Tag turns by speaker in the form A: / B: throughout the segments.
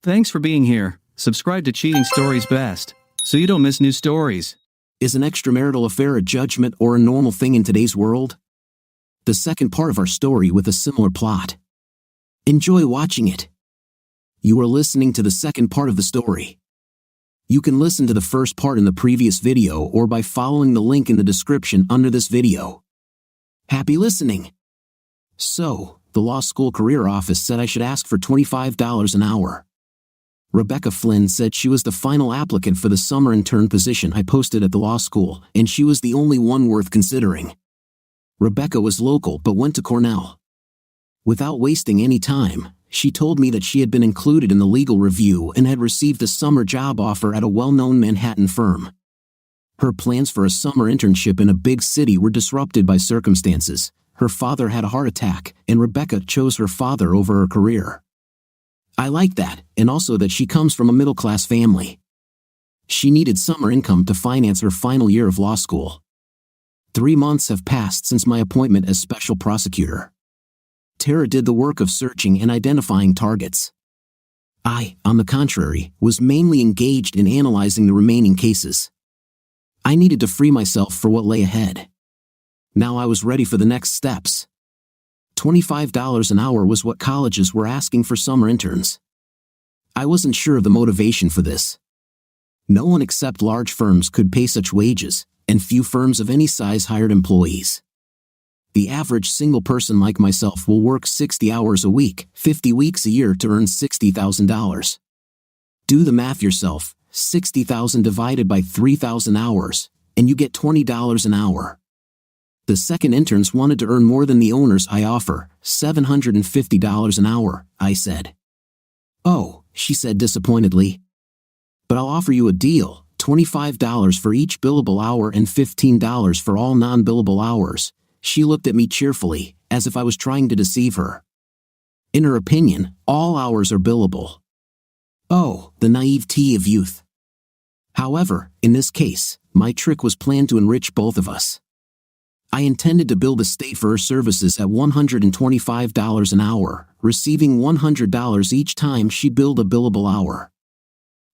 A: Thanks for being here. Subscribe to Cheating Stories Best, so you don't miss new stories.
B: Is an extramarital affair a judgment or a normal thing in today's world? The second part of our story with a similar plot. Enjoy watching it. You are listening to the second part of the story. You can listen to the first part in the previous video or by following the link in the description under this video. Happy listening! So, the law school career office said I should ask for $25 an hour. Rebecca Flynn said she was the final applicant for the summer intern position I posted at the law school, and she was the only one worth considering. Rebecca was local but went to Cornell. Without wasting any time, she told me that she had been included in the legal review and had received a summer job offer at a well-known Manhattan firm. Her plans for a summer internship in a big city were disrupted by circumstances. Her father had a heart attack, and Rebecca chose her father over her career. I like that, and also that she comes from a middle-class family. She needed summer income to finance her final year of law school. 3 months have passed since my appointment as special prosecutor. Tara did the work of searching and identifying targets. I, on the contrary, was mainly engaged in analyzing the remaining cases. I needed to free myself for what lay ahead. Now I was ready for the next steps. $25 an hour was what colleges were asking for summer interns. I wasn't sure of the motivation for this. No one except large firms could pay such wages, and few firms of any size hired employees. The average single person like myself will work 60 hours a week, 50 weeks a year to earn $60,000. Do the math yourself, 60,000 divided by 3,000 hours, and you get $20 an hour. The second interns wanted to earn more than the owners I offer, $750 an hour, I said. Oh, she said disappointedly. But I'll offer you a deal, $25 for each billable hour and $15 for all non-billable hours. She looked at me cheerfully, as if I was trying to deceive her. In her opinion, all hours are billable. Oh, the naivety of youth. However, in this case, my trick was planned to enrich both of us. I intended to bill the state for her services at $125 an hour, receiving $100 each time she billed a billable hour.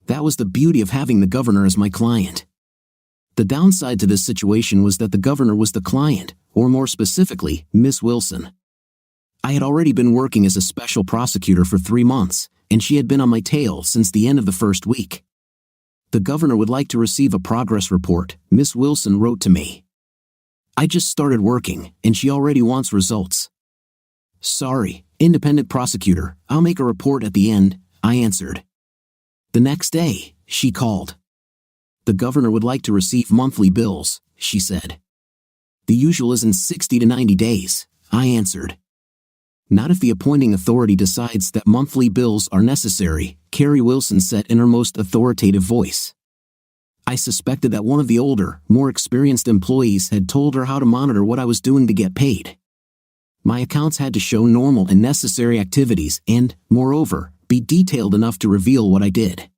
B: That was the beauty of having the governor as my client. The downside to this situation was that the governor was the client, or more specifically, Miss Wilson. I had already been working as a special prosecutor for 3 months, and she had been on my tail since the end of the first week. The governor would like to receive a progress report, Miss Wilson wrote to me. I just started working, and she already wants results. Sorry, independent prosecutor, I'll make a report at the end, I answered. The next day, she called. The governor would like to receive monthly bills, she said. The usual is in 60 to 90 days, I answered. Not if the appointing authority decides that monthly bills are necessary, Carrie Wilson said in her most authoritative voice. I suspected that one of the older, more experienced employees had told her how to monitor what I was doing to get paid. My accounts had to show normal and necessary activities and, moreover, be detailed enough to reveal what I did.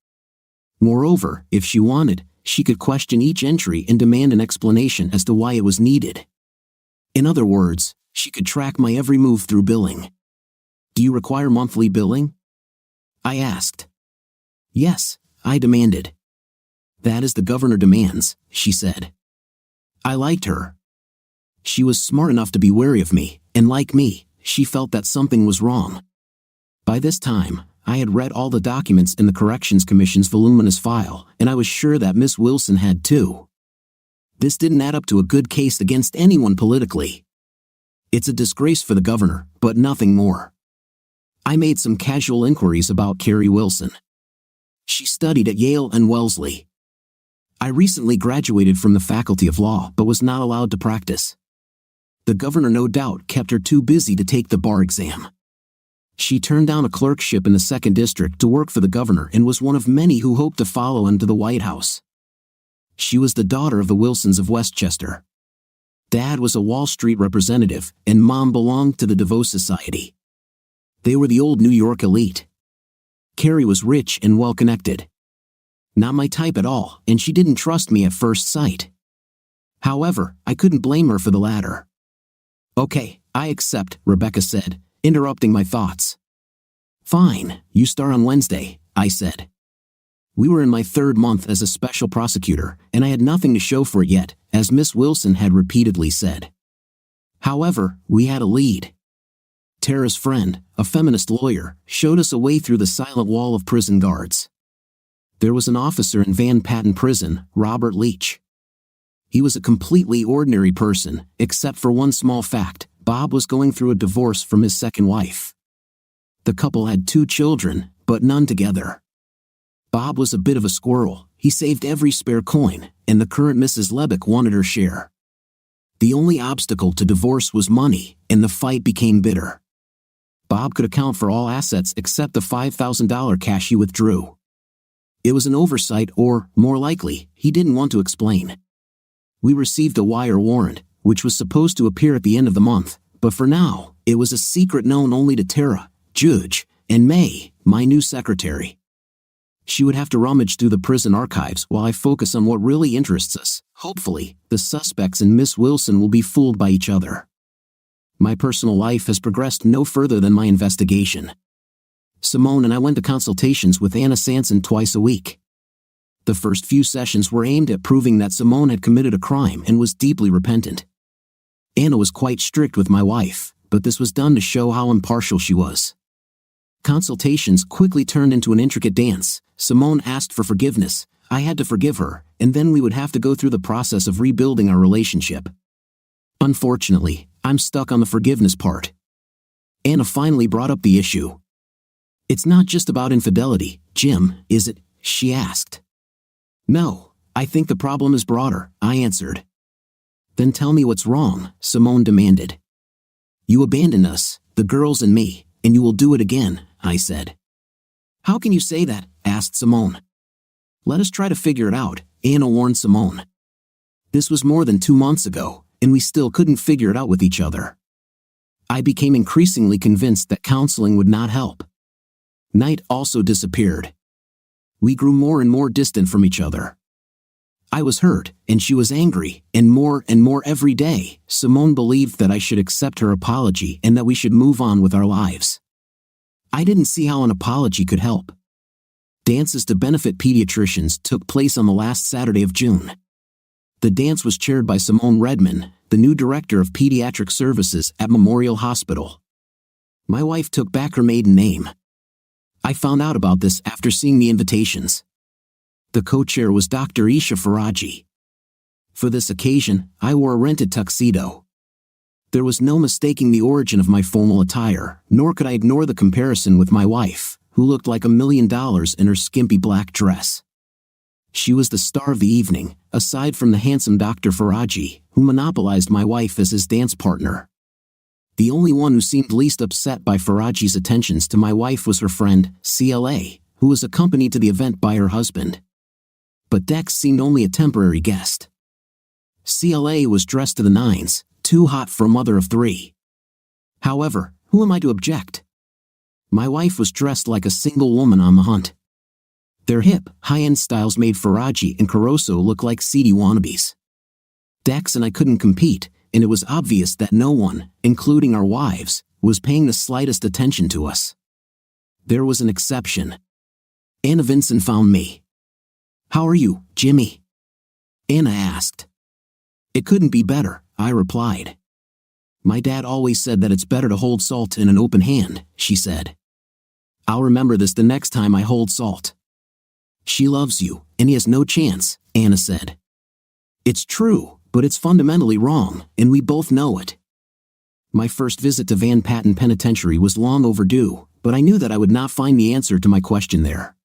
B: Moreover, if she wanted, she could question each entry and demand an explanation as to why it was needed. In other words, she could track my every move through billing. Do you require monthly billing? I asked. Yes, I demanded. That is the governor demands, she said. I liked her. She was smart enough to be wary of me, and like me, she felt that something was wrong. By this time, I had read all the documents in the Corrections Commission's voluminous file, and I was sure that Miss Wilson had too. This didn't add up to a good case against anyone politically. It's a disgrace for the governor, but nothing more. I made some casual inquiries about Carrie Wilson. She studied at Yale and Wellesley. I recently graduated from the Faculty of Law but was not allowed to practice. The governor no doubt kept her too busy to take the bar exam. She turned down a clerkship in the 2nd District to work for the governor and was one of many who hoped to follow him to the White House. She was the daughter of the Wilsons of Westchester. Dad was a Wall Street representative, and Mom belonged to the DeVos Society. They were the old New York elite. Carrie was rich and well-connected. Not my type at all, and she didn't trust me at first sight. However, I couldn't blame her for the latter. Okay, I accept, Rebecca said, interrupting my thoughts. Fine, you start on Wednesday, I said. We were in my 3rd month as a special prosecutor, and I had nothing to show for it yet, as Miss Wilson had repeatedly said. However, we had a lead. Tara's friend, a feminist lawyer, showed us a way through the silent wall of prison guards. There was an officer in Van Patten Prison, Robert Leach. He was a completely ordinary person, except for one small fact: Bob was going through a divorce from his second wife. The couple had 2 children, but none together. Bob was a bit of a squirrel. He saved every spare coin, and the current Mrs. Lebeck wanted her share. The only obstacle to divorce was money, and the fight became bitter. Bob could account for all assets except the $5,000 cash he withdrew. It was an oversight, or, more likely, he didn't want to explain. We received a wire warrant, which was supposed to appear at the end of the month, but for now, it was a secret known only to Tara, Judge, and May, my new secretary. She would have to rummage through the prison archives while I focus on what really interests us. Hopefully, the suspects and Miss Wilson will be fooled by each other. My personal life has progressed no further than my investigation. Simone and I went to consultations with Anna Sanson twice a week. The first few sessions were aimed at proving that Simone had committed a crime and was deeply repentant. Anna was quite strict with my wife, but this was done to show how impartial she was. Consultations quickly turned into an intricate dance. Simone asked for forgiveness, I had to forgive her, and then we would have to go through the process of rebuilding our relationship. Unfortunately, I'm stuck on the forgiveness part. Anna finally brought up the issue. It's not just about infidelity, Jim, is it? She asked. No, I think the problem is broader, I answered. Then tell me what's wrong, Simone demanded. You abandoned us, the girls and me, and you will do it again, I said. How can you say that? Asked Simone. Let us try to figure it out, Anna warned Simone. This was more than 2 months ago, and we still couldn't figure it out with each other. I became increasingly convinced that counseling would not help. Night also disappeared. We grew more and more distant from each other. I was hurt, and she was angry, and more every day. Simone believed that I should accept her apology and that we should move on with our lives. I didn't see how an apology could help. Dances to benefit pediatricians took place on the last Saturday of June. The dance was chaired by Simone Redman, the new director of pediatric services at Memorial Hospital. My wife took back her maiden name. I found out about this after seeing the invitations. The co-chair was Dr. Isha Faraji. For this occasion, I wore a rented tuxedo. There was no mistaking the origin of my formal attire, nor could I ignore the comparison with my wife, who looked like $1 million in her skimpy black dress. She was the star of the evening, aside from the handsome Dr. Faraji, who monopolized my wife as his dance partner. The only one who seemed least upset by Faraji's attentions to my wife was her friend, CLA, who was accompanied to the event by her husband. But Dex seemed only a temporary guest. CLA was dressed to the nines, too hot for a mother of 3. However, who am I to object? My wife was dressed like a single woman on the hunt. Their hip, high-end styles made Faraji and Caroso look like seedy wannabes. Dex and I couldn't compete, and it was obvious that no one, including our wives, was paying the slightest attention to us. There was an exception. Anna Vinson found me. How are you, Jimmy? Anna asked. It couldn't be better, I replied. My dad always said that it's better to hold salt in an open hand, she said. I'll remember this the next time I hold salt. She loves you, and he has no chance, Anna said. It's true, but it's fundamentally wrong, and we both know it. My first visit to Van Patten Penitentiary was long overdue, but I knew that I would not find the answer to my question there.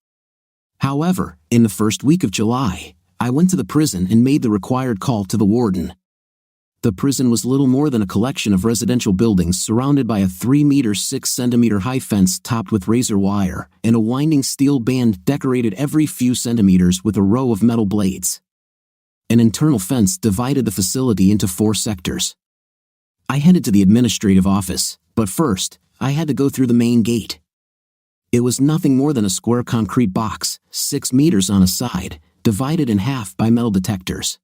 B: However, in the first week of July, I went to the prison and made the required call to the warden. The prison was little more than a collection of residential buildings surrounded by a 3-meter 6-centimeter high fence topped with razor wire, and a winding steel band decorated every few centimeters with a row of metal blades. An internal fence divided the facility into 4 sectors. I headed to the administrative office, but first, I had to go through the main gate. It was nothing more than a square concrete box, 6 meters on a side, divided in half by metal detectors.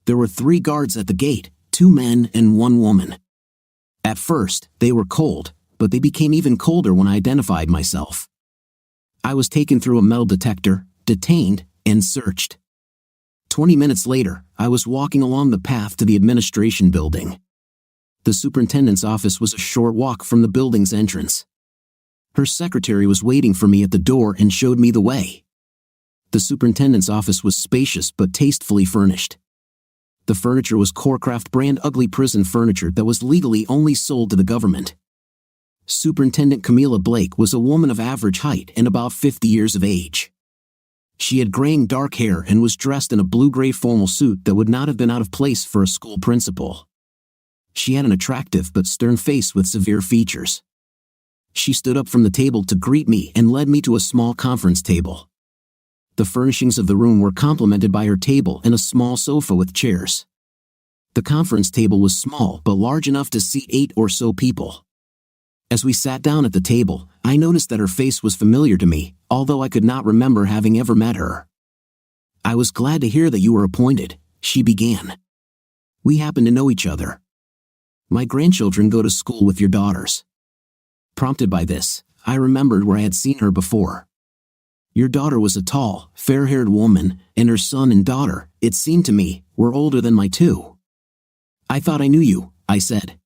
B: There were 3 guards at the gate, 2 men and 1 woman. At first, they were cold, but they became even colder when I identified myself. I was taken through a metal detector, detained, and searched. 20 minutes later, I was walking along the path to the administration building. The superintendent's office was a short walk from the building's entrance. Her secretary was waiting for me at the door and showed me the way. The superintendent's office was spacious but tastefully furnished. The furniture was Corecraft brand ugly prison furniture that was legally only sold to the government. Superintendent Camilla Blake was a woman of average height and about 50 years of age. She had graying dark hair and was dressed in a blue-gray formal suit that would not have been out of place for a school principal. She had an attractive but stern face with severe features. She stood up from the table to greet me and led me to a small conference table. The furnishings of the room were complemented by her table and a small sofa with chairs. The conference table was small but large enough to seat 8 or so people. As we sat down at the table, I noticed that her face was familiar to me, although I could not remember having ever met her. "I was glad to hear that you were appointed," she began. "We happen to know each other. My grandchildren go to school with your daughters." Prompted by this, I remembered where I had seen her before. Your daughter was a tall, fair-haired woman, and her son and daughter, it seemed to me, were older than my two. "I thought I knew you," I said.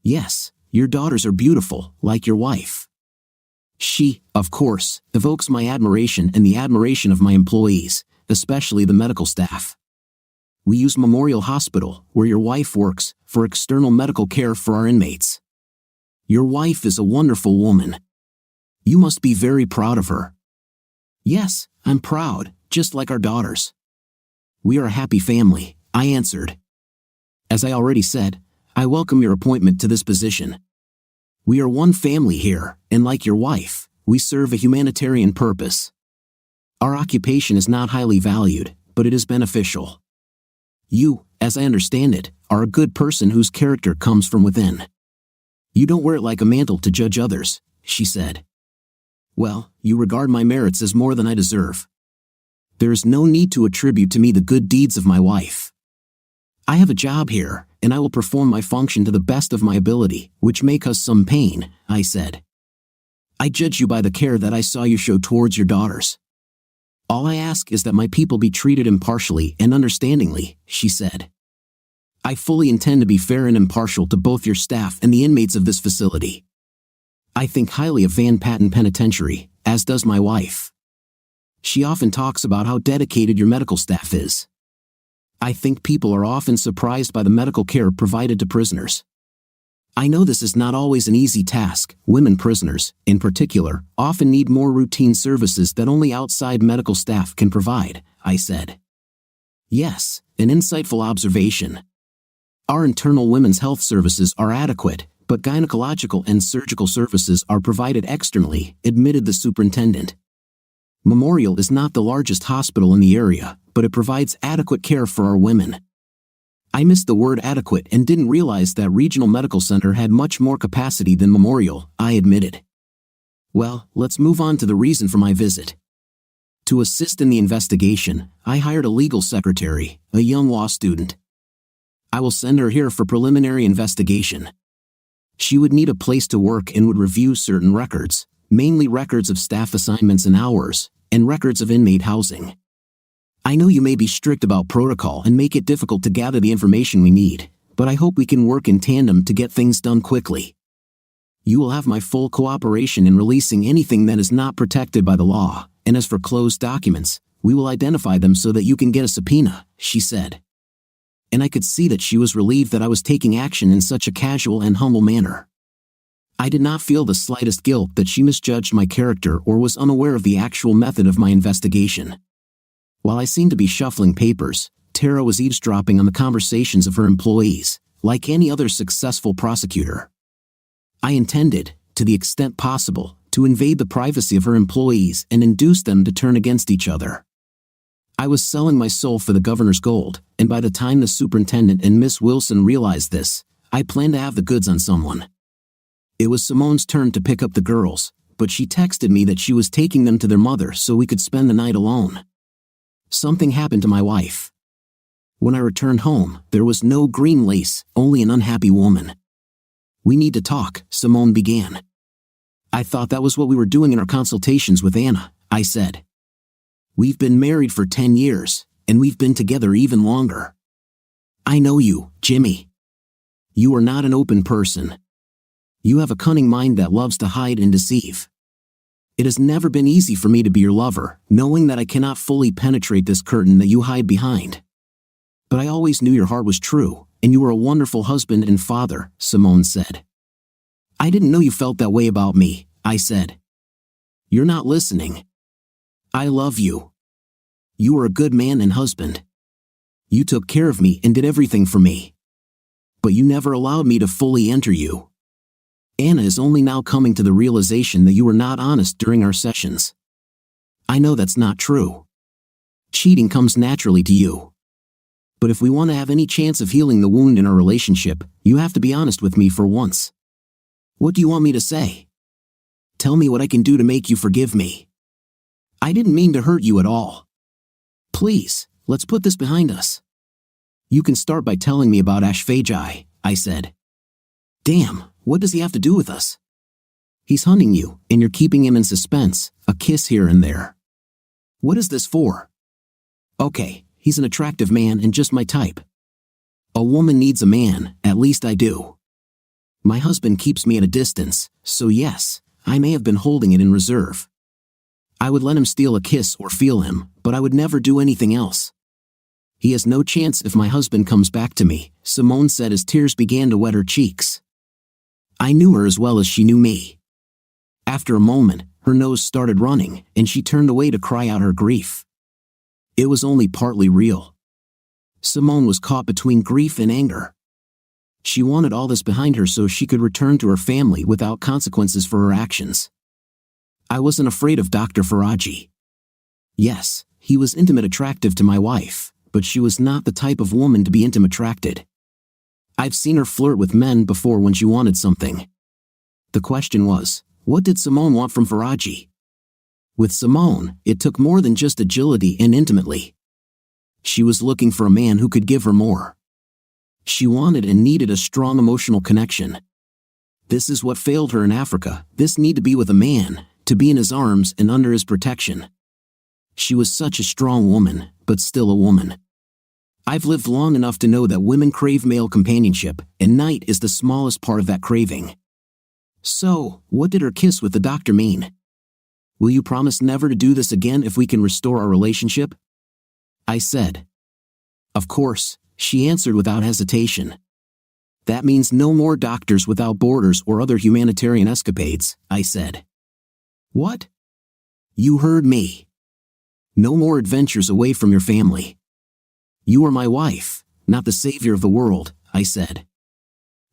B: "Yes, your daughters are beautiful, like your wife." She, of course, evokes my admiration and the admiration of my employees, especially the medical staff. We use Memorial Hospital, where your wife works, for external medical care for our inmates. Your wife is a wonderful woman. You must be very proud of her." "Yes, I'm proud, just like our daughters." "We are a happy family," I answered. "As I already said, I welcome your appointment to this position. We are one family here, and like your wife, we serve a humanitarian purpose. Our occupation is not highly valued, but it is beneficial. You, as I understand it, are a good person whose character comes from within. You don't wear it like a mantle to judge others," she said. "Well, you regard my merits as more than I deserve. There is no need to attribute to me the good deeds of my wife. I have a job here, and I will perform my function to the best of my ability, which may cause some pain," I said. "I judge you by the care that I saw you show towards your daughters. All I ask is that my people be treated impartially and understandingly," she said. "I fully intend to be fair and impartial to both your staff and the inmates of this facility. I think highly of Van Patten Penitentiary, as does my wife. She often talks about how dedicated your medical staff is. I think people are often surprised by the medical care provided to prisoners. I know this is not always an easy task. Women prisoners, in particular, often need more routine services that only outside medical staff can provide," I said. "Yes, an insightful observation. Our internal women's health services are adequate, but gynecological and surgical services are provided externally," admitted the superintendent. "Memorial is not the largest hospital in the area, but it provides adequate care for our women." I missed the word adequate and didn't realize that Regional Medical Center had much more capacity than Memorial, I admitted. "Well, let's move on to the reason for my visit. To assist in the investigation, I hired a legal secretary, a young law student. I will send her here for preliminary investigation. She would need a place to work and would review certain records, mainly records of staff assignments and hours, and records of inmate housing. I know you may be strict about protocol and make it difficult to gather the information we need, but I hope we can work in tandem to get things done quickly. You will have my full cooperation in releasing anything that is not protected by the law, and as for closed documents, we will identify them so that you can get a subpoena," she said. And I could see that she was relieved that I was taking action in such a casual and humble manner. I did not feel the slightest guilt that she misjudged my character or was unaware of the actual method of my investigation. While I seemed to be shuffling papers, Tara was eavesdropping on the conversations of her employees, like any other successful prosecutor. I intended, to the extent possible, to invade the privacy of her employees and induce them to turn against each other. I was selling my soul for the governor's gold, and by the time the superintendent and Miss Wilson realized this, I planned to have the goods on someone. It was Simone's turn to pick up the girls, but she texted me that she was taking them to their mother so we could spend the night alone. Something happened to my wife. When I returned home, there was no green lace, only an unhappy woman. "We need to talk," Simone began. I I thought that was what we were doing in our consultations with Anna, I said. We've been married for 10 years, and we've been together even longer. I know you, Jimmy. You are not an open person. You have a cunning mind that loves to hide and deceive. It has never been easy for me to be your lover, knowing that I cannot fully penetrate this curtain that you hide behind. But I always knew your heart was true, and you were a wonderful husband and father, Simone said. I didn't know you felt that way about me, I said. You're not listening. I love you. You were a good man and husband. You took care of me and did everything for me. But you never allowed me to fully enter you. Anna is only now coming to the realization that you were not honest during our sessions. I know that's not true. Cheating comes naturally to you. But if we want to have any chance of healing the wound in our relationship, you have to be honest with me for once. What do you want me to say? Tell me what I can do to make you forgive me. I didn't mean to hurt you at all. Please, let's put this behind us. You can start by telling me about Ashfagi, I said. Damn, what does he have to do with us? He's hunting you, and you're keeping him in suspense, a kiss here and there. What is this for? Okay, he's an attractive man and just my type. A woman needs a man, at least I do. My husband keeps me at a distance, so yes, I may have been holding it in reserve. I would let him steal a kiss or feel him, but I would never do anything else. He has no chance if my husband comes back to me, Simone said as tears began to wet her cheeks. I knew her as well as she knew me. After a moment, her nose started running, and she turned away to cry out her grief. It was only partly real. Simone was caught between grief and anger. She wanted all this behind her so she could return to her family without consequences for her actions. I wasn't afraid of Dr. Faraji. Yes, he was intimate attractive to my wife, but she was not the type of woman to be intimate attracted. I've seen her flirt with men before when she wanted something. The question was, what did Simone want from Faraji? With Simone, it took more than just agility and intimately. She was looking for a man who could give her more. She wanted and needed a strong emotional connection. This is what failed her in Africa, this need to be with a man, to be in his arms and under his protection. She was such a strong woman, but still a woman. I've lived long enough to know that women crave male companionship, and night is the smallest part of that craving. So, what did her kiss with the doctor mean? Will you promise never to do this again if we can restore our relationship? I said. Of course, she answered without hesitation. That means no more Doctors Without Borders or other humanitarian escapades, I said. What? You heard me. No more adventures away from your family. You are my wife, not the savior of the world, I said.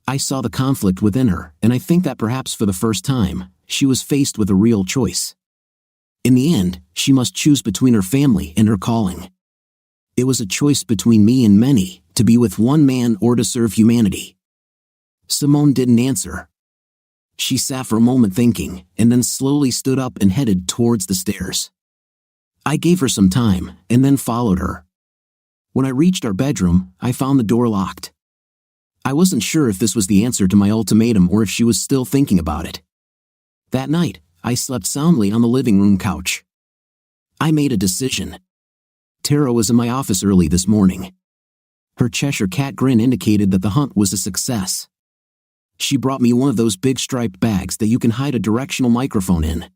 B: I saw the conflict within her, and I think that perhaps for the first time, she was faced with a real choice. In the end, she must choose between her family and her calling. It was a choice between me and many, to be with one man or to serve humanity. Simone didn't answer. She sat for a moment thinking, and then slowly stood up and headed towards the stairs. I gave her some time, and then followed her. When I reached our bedroom, I found the door locked. I wasn't sure if this was the answer to my ultimatum or if she was still thinking about it. That night, I slept soundly on the living room couch. I made a decision. Tara was in my office early this morning. Her Cheshire cat grin indicated that the hunt was a success. She brought me one of those big striped bags that you can hide a directional microphone in.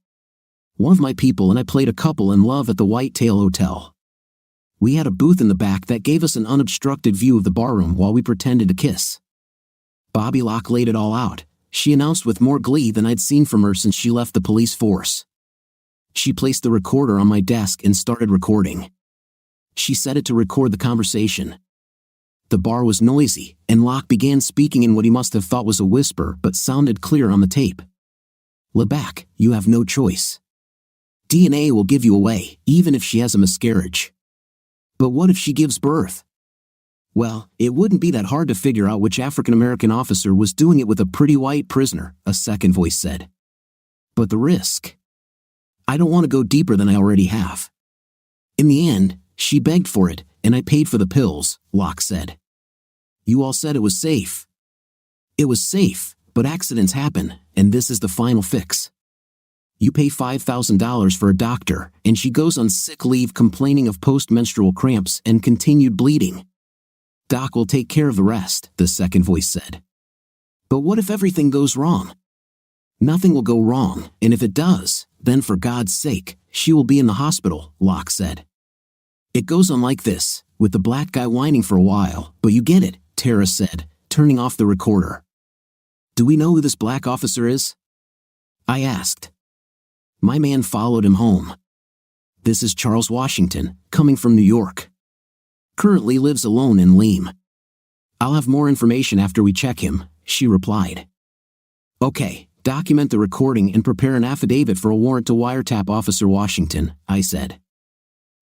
B: One of my people and I played a couple in love at the Whitetail Hotel. We had a booth in the back that gave us an unobstructed view of the barroom while we pretended to kiss. Bobby Locke laid it all out, she announced with more glee than I'd seen from her since she left the police force. She placed the recorder on my desk and started recording. She set it to record the conversation. The bar was noisy, and Locke began speaking in what he must have thought was a whisper but sounded clear on the tape. Lebac, you have no choice. DNA will give you away, even if she has a miscarriage. But what if she gives birth? Well, it wouldn't be that hard to figure out which African-American officer was doing it with a pretty white prisoner, a second voice said. But the risk? I don't want to go deeper than I already have. In the end, she begged for it, and I paid for the pills, Locke said. You all said it was safe. It was safe, but accidents happen, and this is the final fix. You pay $5,000 for a doctor, and she goes on sick leave complaining of post-menstrual cramps and continued bleeding. Doc will take care of the rest, the second voice said. But what if everything goes wrong? Nothing will go wrong, and if it does, then for God's sake, she will be in the hospital, Locke said. It goes on like this, with the black guy whining for a while, but you get it, Tara said, turning off the recorder. Do we know who this black officer is? I asked. My man followed him home. This is Charles Washington, coming from New York. Currently lives alone in Lim. I'll have more information after we check him, she replied. Okay, document the recording and prepare an affidavit for a warrant to wiretap Officer Washington, I said.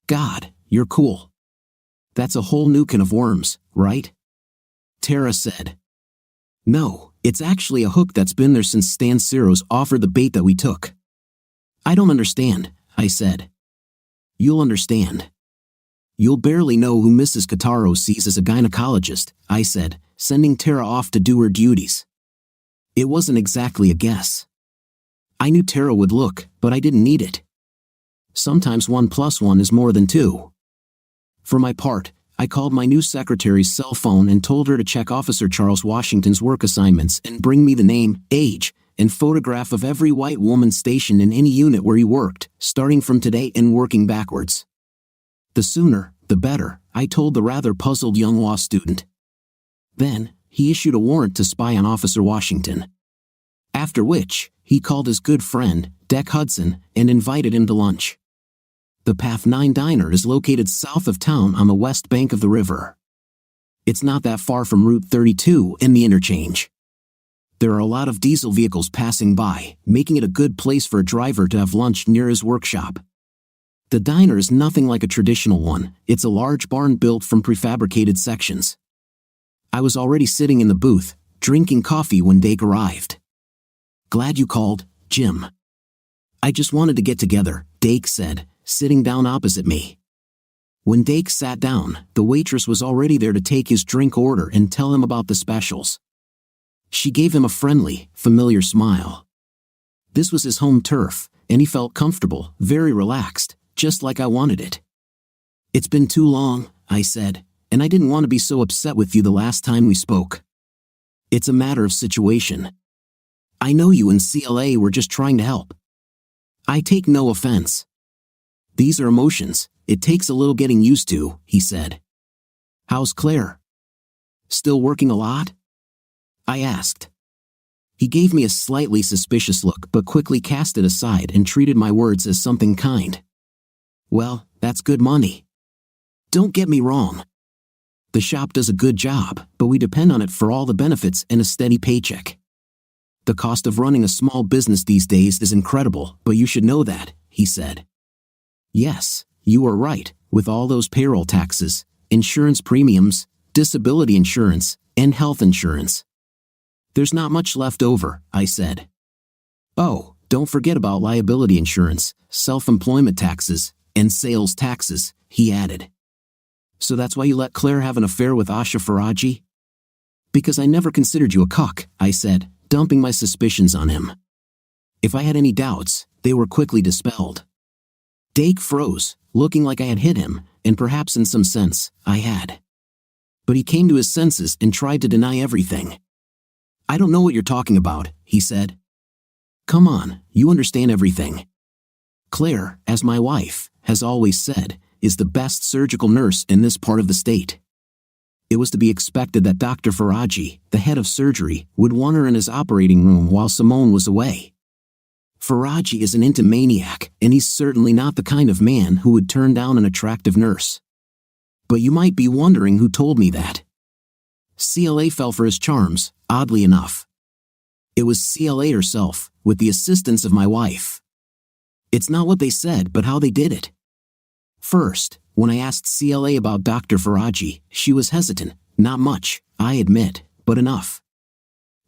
B: God, you're cool. That's a whole new can of worms, right? Tara said. No, it's actually a hook that's been there since Stan Siros offered the bait that we took. I don't understand, I said. You'll understand. You'll barely know who Mrs. Cataro sees as a gynecologist, I said, sending Tara off to do her duties. It wasn't exactly a guess. I knew Tara would look, but I didn't need it. Sometimes 1 + 1 is more than 2. For my part, I called my new secretary's cell phone and told her to check Officer Charles Washington's work assignments and bring me the name, age, and photograph of every white woman stationed in any unit where he worked, starting from today and working backwards. The sooner, the better, I told the rather puzzled young law student. Then, he issued a warrant to spy on Officer Washington. After which, he called his good friend, Deck Hudson, and invited him to lunch. The Path 9 Diner is located south of town on the west bank of the river. It's not that far from Route 32 and the interchange. There are a lot of diesel vehicles passing by, making it a good place for a driver to have lunch near his workshop. The diner is nothing like a traditional one, it's a large barn built from prefabricated sections. I was already sitting in the booth, drinking coffee when Dake arrived. Glad you called, Jim. I just wanted to get together, Dake said, sitting down opposite me. When Dake sat down, the waitress was already there to take his drink order and tell him about the specials. She gave him a friendly, familiar smile. This was his home turf, and he felt comfortable, very relaxed, just like I wanted it. It's been too long, I said, and I didn't want to be so upset with you the last time we spoke. It's a matter of situation. I know you and CLA were just trying to help. I take no offense. These are emotions, it takes a little getting used to, he said. How's Claire? Still working a lot? I asked. He gave me a slightly suspicious look but quickly cast it aside and treated my words as something kind. Well, that's good money. Don't get me wrong. The shop does a good job, but we depend on it for all the benefits and a steady paycheck. The cost of running a small business these days is incredible, but you should know that, he said. Yes, you are right, with all those payroll taxes, insurance premiums, disability insurance, and health insurance. There's not much left over, I said. Oh, don't forget about liability insurance, self-employment taxes, and sales taxes, he added. So that's why you let Claire have an affair with Asha Faraji? Because I never considered you a cuck, I said, dumping my suspicions on him. If I had any doubts, they were quickly dispelled. Dake froze, looking like I had hit him, and perhaps in some sense, I had. But he came to his senses and tried to deny everything. I don't know what you're talking about, he said. Come on, you understand everything. Claire, as my wife, has always said, is the best surgical nurse in this part of the state. It was to be expected that Dr. Faraji, the head of surgery, would want her in his operating room while Simone was away. Faraji is an intimaniac, and he's certainly not the kind of man who would turn down an attractive nurse. But you might be wondering who told me that. CLA fell for his charms, oddly enough. It was CLA herself, with the assistance of my wife. It's not what they said, but how they did it. First, when I asked CLA about Dr. Faraji, she was hesitant, not much, I admit, but enough.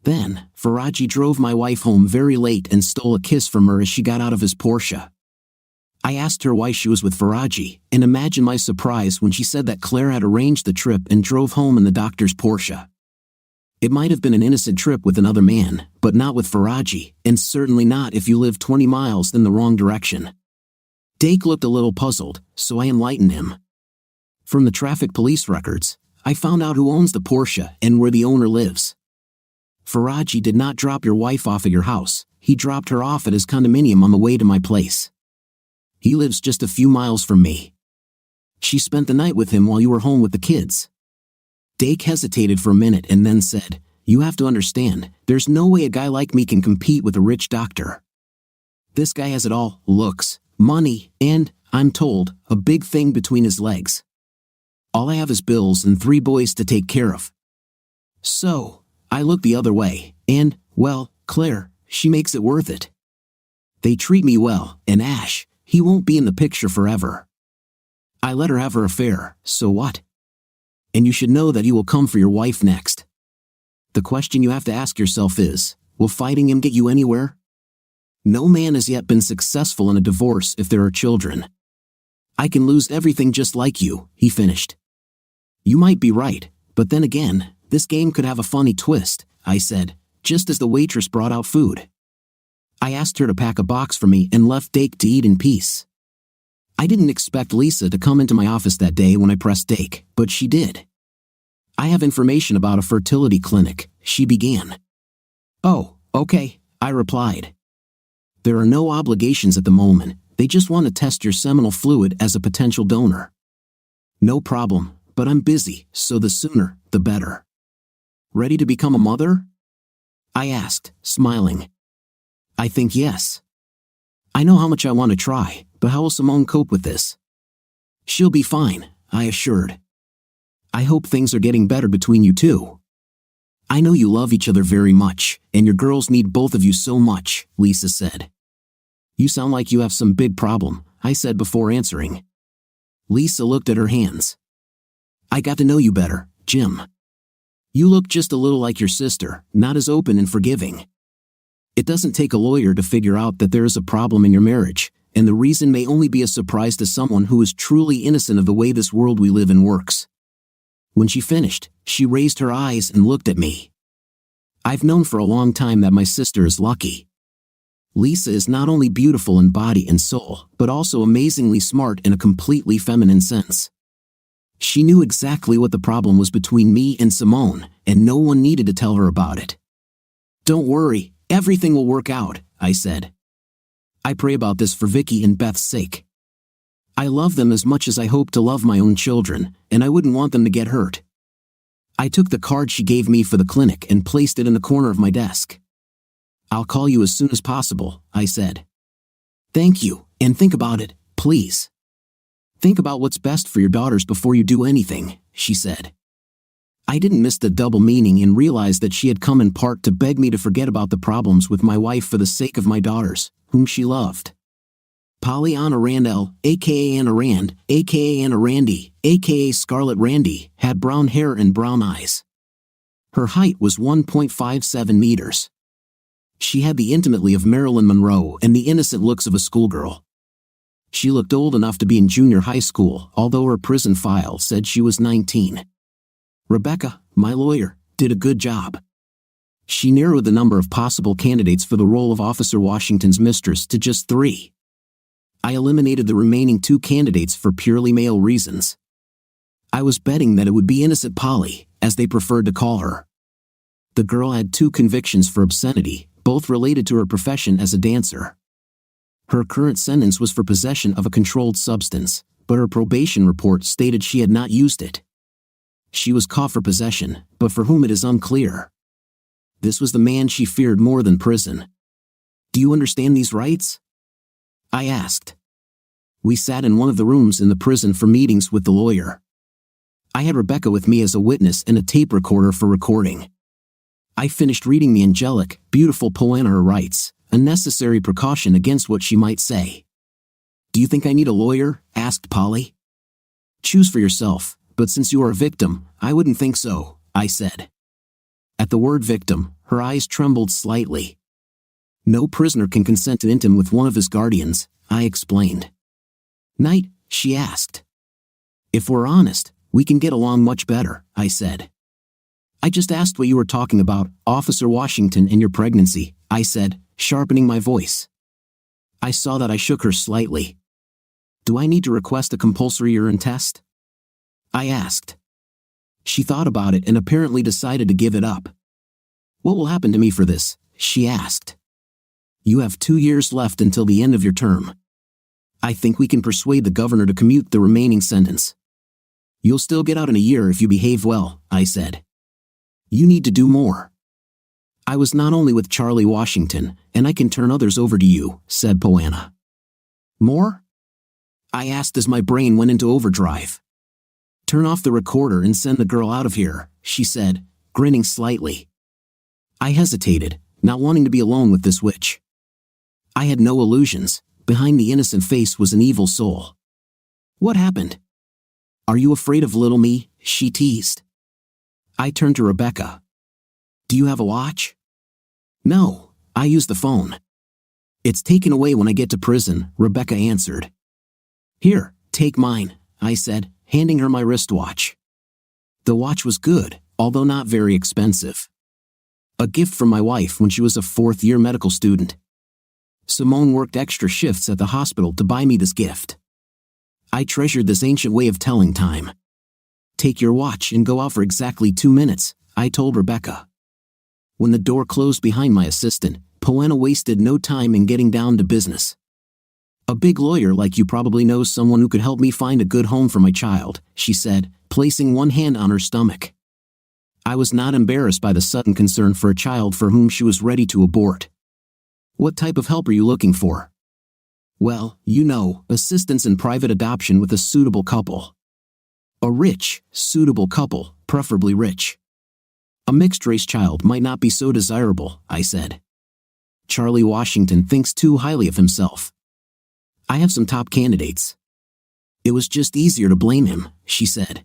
B: Then, Faraji drove my wife home very late and stole a kiss from her as she got out of his Porsche. I asked her why she was with Faraji, and imagine my surprise when she said that Claire had arranged the trip and drove home in the doctor's Porsche. It might have been an innocent trip with another man, but not with Faraji, and certainly not if you live 20 miles in the wrong direction. Dake looked a little puzzled, so I enlightened him. From the traffic police records, I found out who owns the Porsche and where the owner lives. Faraji did not drop your wife off at your house, he dropped her off at his condominium on the way to my place. He lives just a few miles from me. She spent the night with him while you were home with the kids. Dake hesitated for a minute and then said, "You have to understand, there's no way a guy like me can compete with a rich doctor. This guy has it all, looks, money, and, I'm told, a big thing between his legs. All I have is bills and 3 boys to take care of." So, I looked the other way, and, well, Claire, she makes it worth it. They treat me well, and Ash, he won't be in the picture forever. I let her have her affair, so what? And you should know that he will come for your wife next. The question you have to ask yourself is, will fighting him get you anywhere? No man has yet been successful in a divorce if there are children. I can lose everything just like you, he finished. You might be right, but then again, this game could have a funny twist, I said, just as the waitress brought out food. I asked her to pack a box for me and left Dake to eat in peace. I didn't expect Lisa to come into my office that day when I pressed Dake, but she did. I have information about a fertility clinic, she began. Oh, okay, I replied. There are no obligations at the moment, they just want to test your seminal fluid as a potential donor. No problem, but I'm busy, so the sooner, the better. Ready to become a mother? I asked, smiling. I think yes. I know how much I want to try, but how will Simone cope with this? She'll be fine, I assured. I hope things are getting better between you two. I know you love each other very much, and your girls need both of you so much, Lisa said. You sound like you have some big problem, I said before answering. Lisa looked at her hands. I got to know you better, Jim. You look just a little like your sister, not as open and forgiving. It doesn't take a lawyer to figure out that there is a problem in your marriage, and the reason may only be a surprise to someone who is truly innocent of the way this world we live in works. When she finished, she raised her eyes and looked at me. I've known for a long time that my sister is lucky. Lisa is not only beautiful in body and soul, but also amazingly smart in a completely feminine sense. She knew exactly what the problem was between me and Simone, and no one needed to tell her about it. Don't worry, everything will work out, I said. I pray about this for Vicky and Beth's sake. I love them as much as I hope to love my own children, and I wouldn't want them to get hurt. I took the card she gave me for the clinic and placed it in the corner of my desk. I'll call you as soon as possible, I said. Thank you, and think about it, please. Think about what's best for your daughters before you do anything, she said. I didn't miss the double meaning and realized that she had come in part to beg me to forget about the problems with my wife for the sake of my daughters, whom she loved. Polly Anna Randell, aka Anna Rand, aka Anna Randy, aka Scarlet Randy, had brown hair and brown eyes. Her height was 1.57 meters. She had the intimately of Marilyn Monroe and the innocent looks of a schoolgirl. She looked old enough to be in junior high school, although her prison file said she was 19. Rebecca, my lawyer, did a good job. She narrowed the number of possible candidates for the role of Officer Washington's mistress to just 3. I eliminated the remaining 2 candidates for purely male reasons. I was betting that it would be innocent Polly, as they preferred to call her. The girl had 2 convictions for obscenity, both related to her profession as a dancer. Her current sentence was for possession of a controlled substance, but her probation report stated she had not used it. She was caught for possession, but for whom it is unclear. This was the man she feared more than prison. Do you understand these rights? I asked. We sat in one of the rooms in the prison for meetings with the lawyer. I had Rebecca with me as a witness and a tape recorder for recording. I finished reading the angelic, beautiful poem on her rights, a necessary precaution against what she might say. Do you think I need a lawyer? Asked Polly. Choose for yourself, but since you are a victim, I wouldn't think so, I said. At the word victim, her eyes trembled slightly. No prisoner can consent to intim with one of his guardians, I explained. Knight, she asked. If we're honest, we can get along much better, I said. I just asked what you were talking about, Officer Washington, and your pregnancy, I said, sharpening my voice. I saw that I shook her slightly. Do I need to request a compulsory urine test? I asked. She thought about it and apparently decided to give it up. What will happen to me for this? She asked. You have 2 years left until the end of your term. I think we can persuade the governor to commute the remaining sentence. You'll still get out in a year if you behave well, I said. You need to do more. I was not only with Charlie Washington, and I can turn others over to you, said Poana. More? I asked as my brain went into overdrive. Turn off the recorder and send the girl out of here, she said, grinning slightly. I hesitated, not wanting to be alone with this witch. I had no illusions. Behind the innocent face was an evil soul. What happened? Are you afraid of little me? She teased. I turned to Rebecca. Do you have a watch? No, I use the phone. It's taken away when I get to prison, Rebecca answered. Here, take mine, I said, handing her my wristwatch. The watch was good, although not very expensive. A gift from my wife when she was a fourth-year medical student. Simone worked extra shifts at the hospital to buy me this gift. I treasured this ancient way of telling time. Take your watch and go out for exactly 2 minutes, I told Rebecca. When the door closed behind my assistant, Poana wasted no time in getting down to business. A big lawyer like you probably knows someone who could help me find a good home for my child, she said, placing one hand on her stomach. I was not embarrassed by the sudden concern for a child for whom she was ready to abort. What type of help are you looking for? Well, you know, assistance in private adoption with a suitable couple. A rich, suitable couple, preferably rich. A mixed-race child might not be so desirable, I said. Charlie Washington thinks too highly of himself. I have some top candidates. It was just easier to blame him, she said.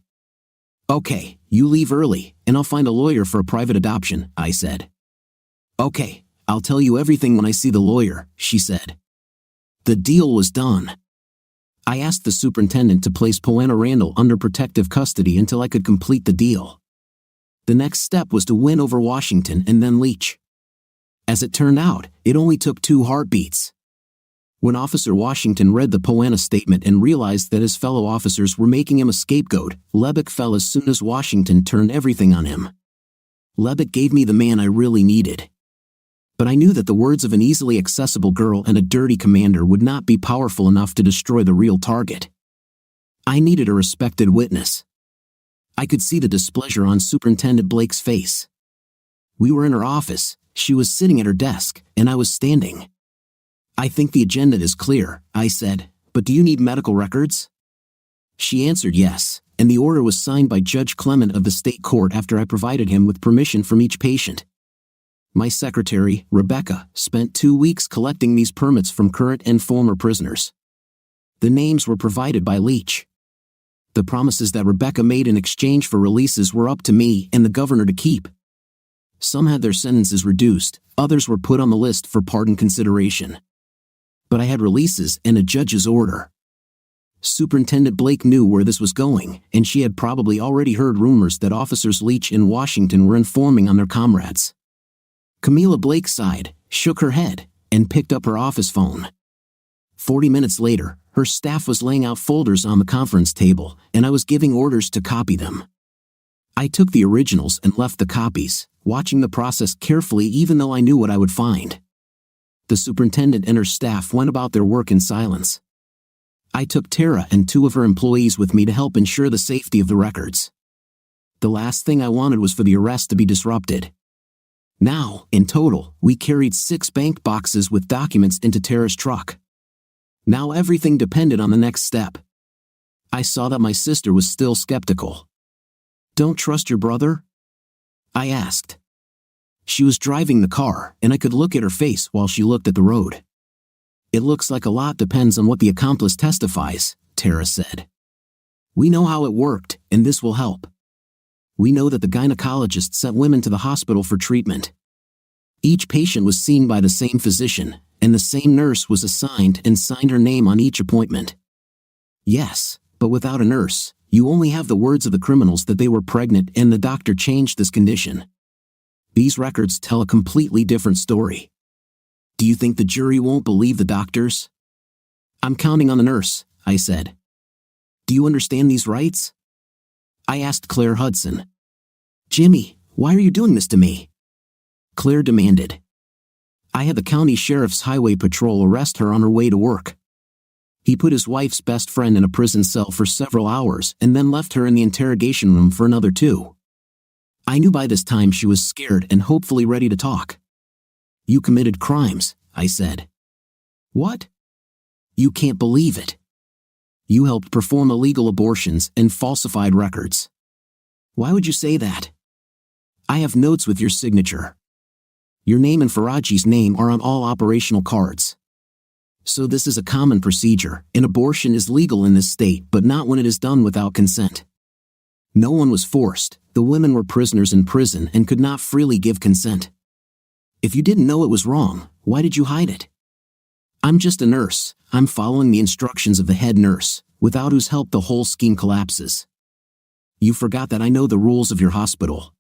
B: Okay, you leave early, and I'll find a lawyer for a private adoption, I said. Okay, I'll tell you everything when I see the lawyer, she said. The deal was done. I asked the superintendent to place Poana Randall under protective custody until I could complete the deal. The next step was to win over Washington and then Leach. As it turned out, it only took 2 heartbeats. When Officer Washington read the Poana statement and realized that his fellow officers were making him a scapegoat, Lebec fell as soon as Washington turned everything on him. Lebec gave me the man I really needed. But I knew that the words of an easily accessible girl and a dirty commander would not be powerful enough to destroy the real target. I needed a respected witness. I could see the displeasure on Superintendent Blake's face. We were in her office, she was sitting at her desk, and I was standing. I think the agenda is clear, I said, but do you need medical records? She answered yes, and the order was signed by Judge Clement of the state court after I provided him with permission from each patient. My secretary, Rebecca, spent 2 weeks collecting these permits from current and former prisoners. The names were provided by Leach. The promises that Rebecca made in exchange for releases were up to me and the governor to keep. Some had their sentences reduced, others were put on the list for pardon consideration. But I had releases and a judge's order. Superintendent Blake knew where this was going, and she had probably already heard rumors that officers Leach and Washington were informing on their comrades. Camilla Blake sighed, shook her head, and picked up her office phone. 40 minutes later, her staff was laying out folders on the conference table, and I was giving orders to copy them. I took the originals and left the copies, watching the process carefully even though I knew what I would find. The superintendent and her staff went about their work in silence. I took Tara and 2 of her employees with me to help ensure the safety of the records. The last thing I wanted was for the arrest to be disrupted. Now, in total, we carried 6 bank boxes with documents into Tara's truck. Now everything depended on the next step. I saw that my sister was still skeptical. Don't trust your brother? I asked. She was driving the car, and I could look at her face while she looked at the road. It looks like a lot depends on what the accomplice testifies, Tara said. We know how it worked, and this will help. We know that the gynecologist sent women to the hospital for treatment. Each patient was seen by the same physician, and the same nurse was assigned and signed her name on each appointment. Yes, but without a nurse, You only have the words of the criminals that they were pregnant and the doctor changed this condition. These records tell a completely different story. Do you think the jury won't believe the doctors? I'm counting on the nurse, I said. Do you understand these rights? I asked Claire Hudson. Jimmy, why are you doing this to me? Claire demanded. I had the county sheriff's highway patrol arrest her on her way to work. He put his wife's best friend in a prison cell for several hours and then left her in the interrogation room for another 2. I knew by this time she was scared and hopefully ready to talk. You committed crimes, I said. What? You can't believe it. You helped perform illegal abortions and falsified records. Why would you say that? I have notes with your signature. Your name and Faraji's name are on all operational cards. So this is a common procedure. An abortion is legal in this state, but not when it is done without consent. No one was forced. The women were prisoners in prison and could not freely give consent. If you didn't know it was wrong, why did you hide it? I'm just a nurse. I'm following the instructions of the head nurse, without whose help the whole scheme collapses. You forgot that I know the rules of your hospital.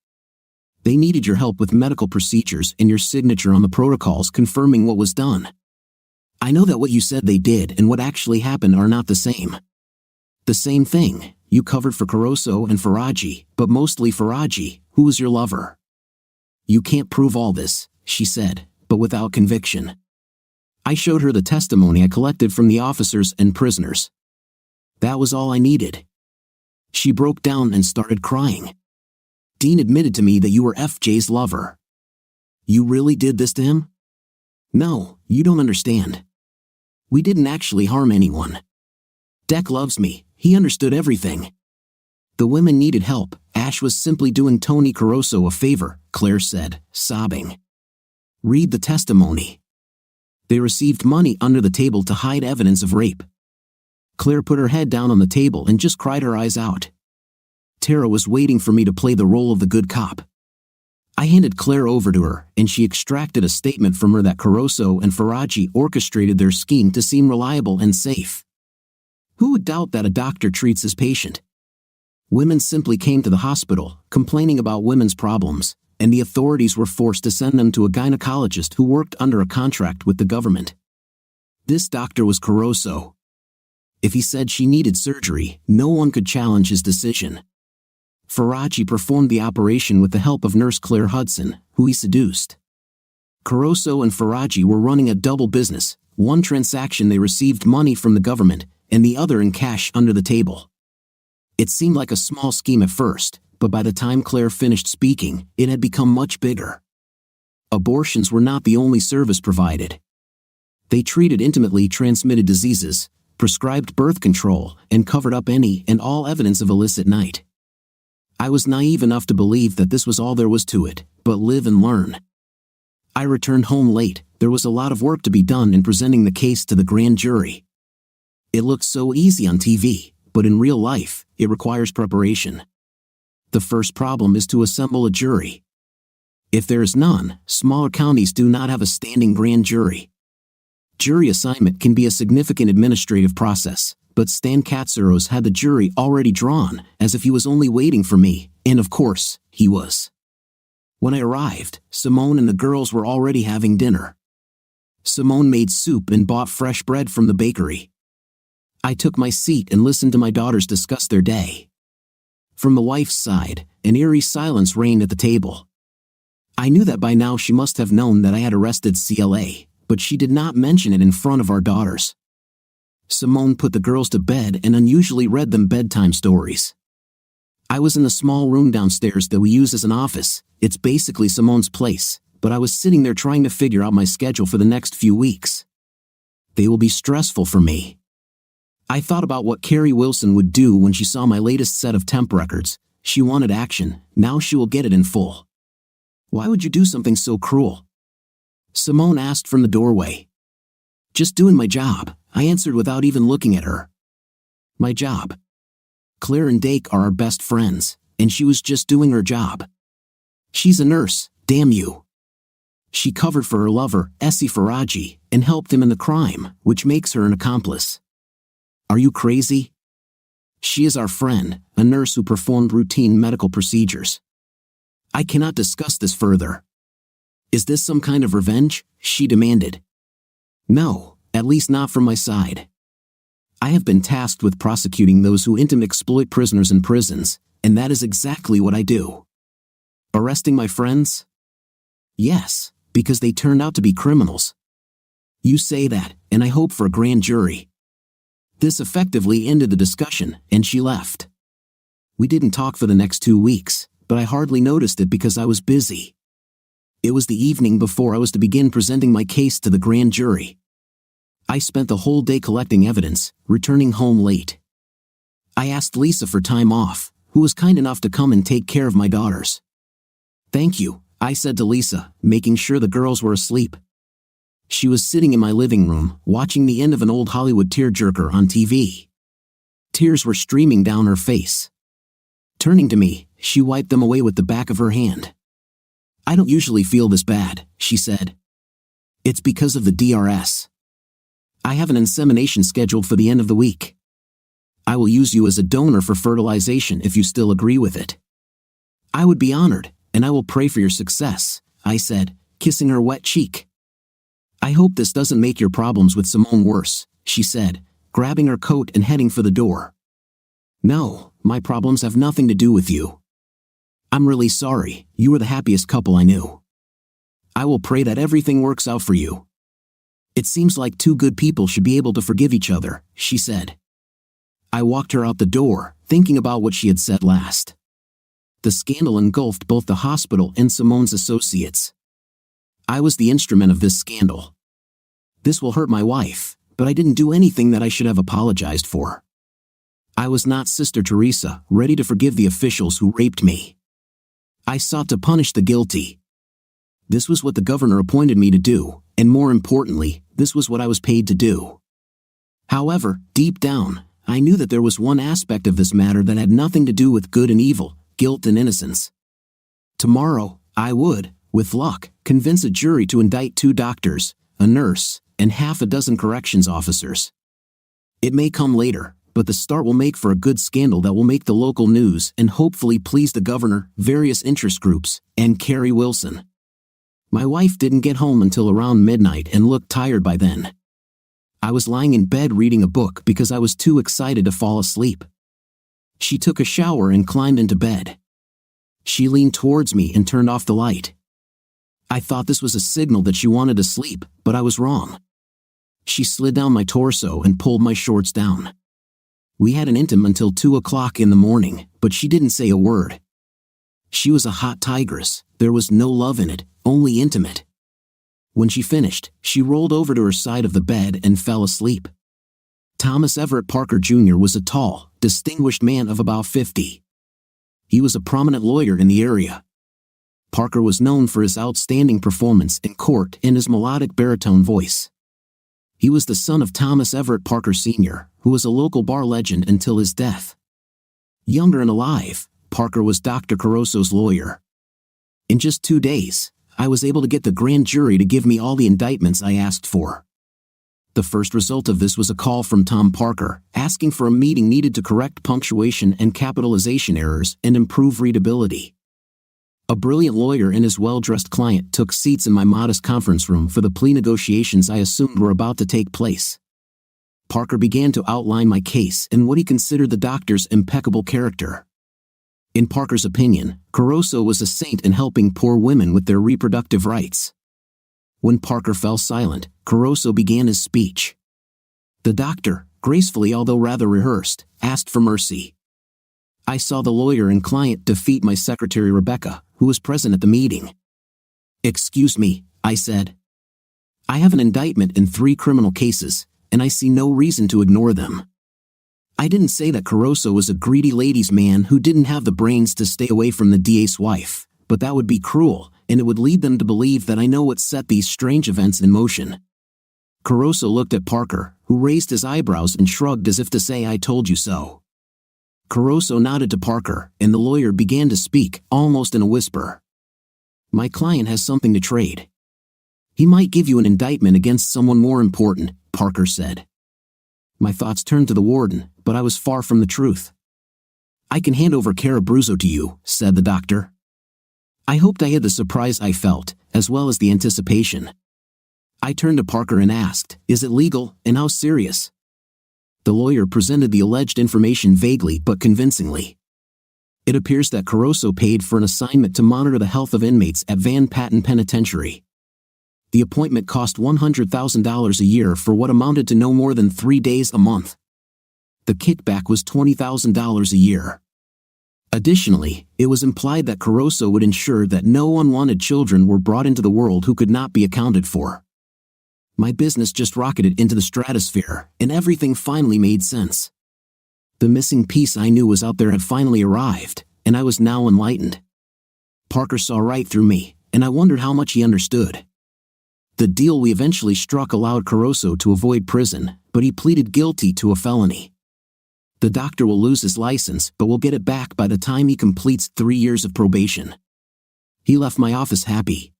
B: They needed your help with medical procedures and your signature on the protocols confirming what was done. I know that what you said they did and what actually happened are not the same. The same thing, you covered for Caruso and Faraji, but mostly Faraji, who was your lover. You can't prove all this, she said, but without conviction. I showed her the testimony I collected from the officers and prisoners. That was all I needed. She broke down and started crying. Dean admitted to me that you were FJ's lover. You really did this to him? No, you don't understand. We didn't actually harm anyone. Deck loves me, he understood everything. The women needed help. Ash was simply doing Tony Caruso a favor, Claire said, sobbing. Read the testimony. They received money under the table to hide evidence of rape. Claire put her head down on the table and just cried her eyes out. Tara was waiting for me to play the role of the good cop. I handed Claire over to her, and she extracted a statement from her that Caruso and Faraji orchestrated their scheme to seem reliable and safe. Who would doubt that a doctor treats his patient? Women simply came to the hospital, complaining about women's problems, and the authorities were forced to send them to a gynecologist who worked under a contract with the government. This doctor was Caruso. If he said she needed surgery, no one could challenge his decision. Faraji performed the operation with the help of nurse Claire Hudson, who he seduced. Caruso and Faraji were running a double business. One transaction they received money from the government, and the other in cash under the table. It seemed like a small scheme at first, but by the time Claire finished speaking, it had become much bigger. Abortions were not the only service provided. They treated intimately transmitted diseases, prescribed birth control, and covered up any and all evidence of illicit night. I was naive enough to believe that this was all there was to it, but live and learn. I returned home late. There was a lot of work to be done in presenting the case to the grand jury. It looks so easy on TV, but in real life, it requires preparation. The first problem is to assemble a jury. If there is none, smaller counties do not have a standing grand jury. Jury assignment can be a significant administrative process, but Stan Katsuros had the jury already drawn, as if he was only waiting for me, and of course, he was. When I arrived, Simone and the girls were already having dinner. Simone made soup and bought fresh bread from the bakery. I took my seat and listened to my daughters discuss their day. From the wife's side, an eerie silence reigned at the table. I knew that by now she must have known that I had arrested CLA, but she did not mention it in front of our daughters. Simone put the girls to bed and unusually read them bedtime stories. I was in the small room downstairs that we use as an office. It's basically Simone's place, but I was sitting there trying to figure out my schedule for the next few weeks. They will be stressful for me. I thought about what Carrie Wilson would do when she saw my latest set of temp records. She wanted action, now she will get it in full. Why would you do something so cruel? Simone asked from the doorway. Just doing my job, I answered without even looking at her. My job. Claire and Dake are our best friends, and she was just doing her job. She's a nurse, damn you. She covered for her lover, Essie Faraji, and helped him in the crime, which makes her an accomplice. Are you crazy? She is our friend, a nurse who performed routine medical procedures. I cannot discuss this further. Is this some kind of revenge? She demanded. No, at least not from my side. I have been tasked with prosecuting those who intimate exploit prisoners in prisons, and that is exactly what I do. Arresting my friends? Yes, because they turned out to be criminals. You say that, and I hope for a grand jury. This effectively ended the discussion, and she left. We didn't talk for the next 2 weeks, but I hardly noticed it because I was busy. It was the evening before I was to begin presenting my case to the grand jury. I spent the whole day collecting evidence, returning home late. I asked Lisa for time off, who was kind enough to come and take care of my daughters. Thank you, I said to Lisa, making sure the girls were asleep. She was sitting in my living room, watching the end of an old Hollywood tearjerker on TV. Tears were streaming down her face. Turning to me, she wiped them away with the back of her hand. I don't usually feel this bad, she said. It's because of the DRS. I have an insemination scheduled for the end of the week. I will use you as a donor for fertilization if you still agree with it. I would be honored, and I will pray for your success, I said, kissing her wet cheek. I hope this doesn't make your problems with Simone worse, she said, grabbing her coat and heading for the door. No, my problems have nothing to do with you. I'm really sorry, you were the happiest couple I knew. I will pray that everything works out for you. It seems like two good people should be able to forgive each other, she said. I walked her out the door, thinking about what she had said last. The scandal engulfed both the hospital and Simone's associates. I was the instrument of this scandal. This will hurt my wife, but I didn't do anything that I should have apologized for. I was not Sister Teresa, ready to forgive the officials who raped me. I sought to punish the guilty. This was what the governor appointed me to do, and more importantly, this was what I was paid to do. However, deep down, I knew that there was one aspect of this matter that had nothing to do with good and evil, guilt and innocence. Tomorrow, I would, with luck, convince a jury to indict 2 doctors, a nurse, and half a dozen corrections officers. It may come later, but the start will make for a good scandal that will make the local news and hopefully please the governor, various interest groups, and Carrie Wilson. My wife didn't get home until around midnight and looked tired by then. I was lying in bed reading a book because I was too excited to fall asleep. She took a shower and climbed into bed. She leaned towards me and turned off the light. I thought this was a signal that she wanted to sleep, but I was wrong. She slid down my torso and pulled my shorts down. We had an intim until 2 o'clock in the morning, but she didn't say a word. She was a hot tigress, there was no love in it, only intimate. When she finished, she rolled over to her side of the bed and fell asleep. Thomas Everett Parker Jr. was a tall, distinguished man of about 50. He was a prominent lawyer in the area. Parker was known for his outstanding performance in court and his melodic baritone voice. He was the son of Thomas Everett Parker Sr., who was a local bar legend until his death. Younger and alive, Parker was Dr. Caruso's lawyer. In just 2 days, I was able to get the grand jury to give me all the indictments I asked for. The first result of this was a call from Tom Parker, asking for a meeting needed to correct punctuation and capitalization errors and improve readability. A brilliant lawyer and his well-dressed client took seats in my modest conference room for the plea negotiations I assumed were about to take place. Parker began to outline my case and what he considered the doctor's impeccable character. In Parker's opinion, Caruso was a saint in helping poor women with their reproductive rights. When Parker fell silent, Caruso began his speech. The doctor, gracefully although rather rehearsed, asked for mercy. I saw the lawyer and client defeat my secretary Rebecca, who was present at the meeting. "Excuse me," I said. "I have an indictment in 3 criminal cases, and I see no reason to ignore them." I didn't say that Caruso was a greedy ladies' man who didn't have the brains to stay away from the DA's wife, but that would be cruel, and it would lead them to believe that I know what set these strange events in motion. Caruso looked at Parker, who raised his eyebrows and shrugged as if to say, "I told you so." Caruso nodded to Parker, and the lawyer began to speak, almost in a whisper. "My client has something to trade. He might give you an indictment against someone more important," Parker said. My thoughts turned to the warden, but I was far from the truth. "I can hand over Carabruzzo to you," said the doctor. I hoped I hid the surprise I felt, as well as the anticipation. I turned to Parker and asked, "Is it legal, and how serious?" The lawyer presented the alleged information vaguely but convincingly. It appears that Caruso paid for an assignment to monitor the health of inmates at Van Patten Penitentiary. The appointment cost $100,000 a year for what amounted to no more than 3 days a month. The kickback was $20,000 a year. Additionally, it was implied that Caruso would ensure that no unwanted children were brought into the world who could not be accounted for. My business just rocketed into the stratosphere, and everything finally made sense. The missing piece I knew was out there had finally arrived, and I was now enlightened. Parker saw right through me, and I wondered how much he understood. The deal we eventually struck allowed Caruso to avoid prison, but he pleaded guilty to a felony. The doctor will lose his license but will get it back by the time he completes 3 years of probation. He left my office happy.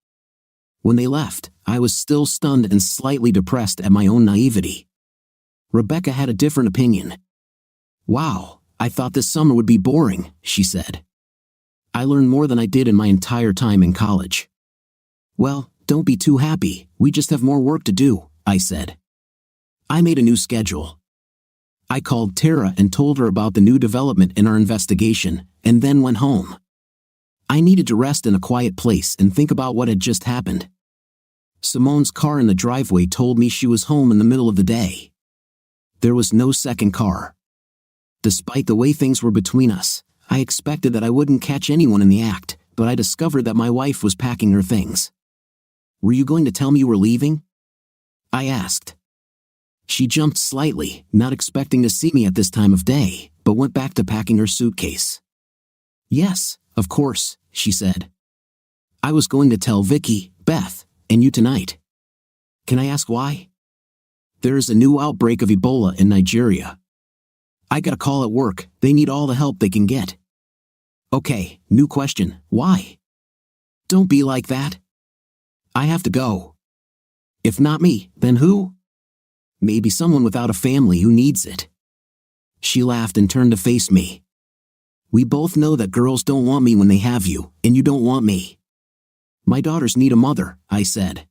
B: When they left, I was still stunned and slightly depressed at my own naivety. Rebecca had a different opinion. "Wow, I thought this summer would be boring," she said. "I learned more than I did in my entire time in college." "Well, don't be too happy, we just have more work to do," I said. I made a new schedule. I called Tara and told her about the new development in our investigation, and then went home. I needed to rest in a quiet place and think about what had just happened. Simone's car in the driveway told me she was home in the middle of the day. There was no second car. Despite the way things were between us, I expected that I wouldn't catch anyone in the act, but I discovered that my wife was packing her things. "Were you going to tell me you were leaving?" I asked. She jumped slightly, not expecting to see me at this time of day, but went back to packing her suitcase. "Yes, of course," she said. "I was going to tell Vicky, Beth, and you tonight." "Can I ask why?" "There is a new outbreak of Ebola in Nigeria. I got a call at work, they need all the help they can get." "Okay, new question, why?" "Don't be like that. I have to go." "If not me, then who?" "Maybe someone without a family who needs it." She laughed and turned to face me. "We both know that girls don't want me when they have you, and you don't want me." "My daughters need a mother," I said.